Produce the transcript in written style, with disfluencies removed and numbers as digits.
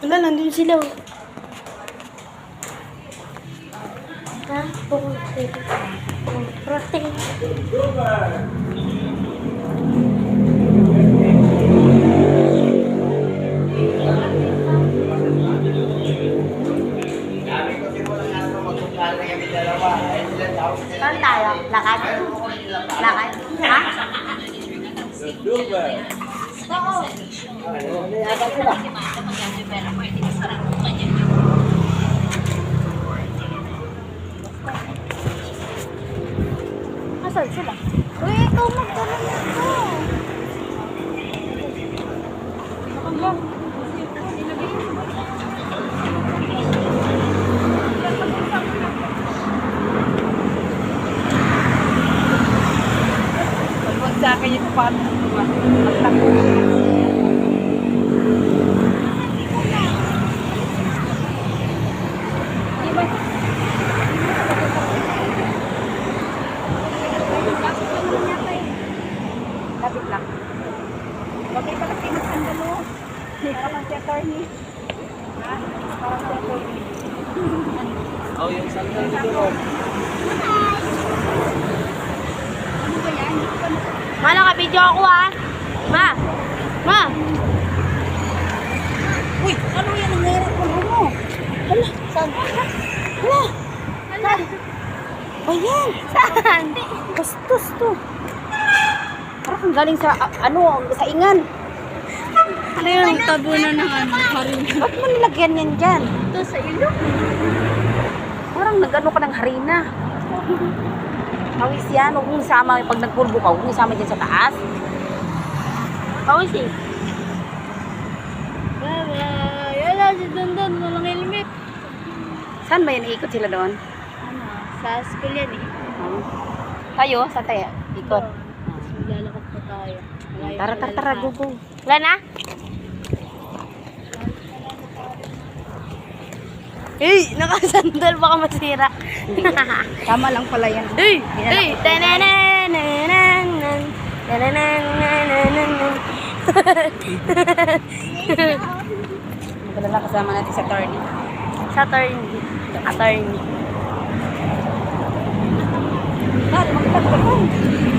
Wala, nandun sila. Ha? Protein. Saan tayo? Lakad? Lakad? Ha? Oo. Asan sila? Uy, ikaw magdala nito. Hanggang. Huwag sa akin yung paano magtako. Lapit lang. Bakit pala pinagkandalo? Parang si attorney. Ha? Parang si attorney. Oh, yung sandal dito. Ano ba yan? Ma, naka-video ako ha. Ma! Ma! Uy, ano yan ang meron ko mo? Hala, saan? Hala! Saan? Ayan! Saan? Bastos to. Parang galing sa, sa ingan. Ano yung tabunan ng harina? Ba't mo nilagyan yan dyan? Ito sa ilong. Parang nag-ano ka ng harina. Pawis yan, huwag mong isama. Pag nagpulbo ka, huwag mong isama dyan sa taas. Pawis eh. Bye-bye. Wala si Dondon. Walang helmet. Saan ba yan? Iikot sila doon? Ano? Sa school yan eh. Tayo? Saan tayo? Ikot. Lalakad pa tayo. Tara, go. Wala na? Hey, nakasandal baka masira. Tama lang pala yan. Hey, hey, tananananan. Tananananan. Magdala kasama natin sa attorney. Sa attorney. Attorney. Tara, magdala ka.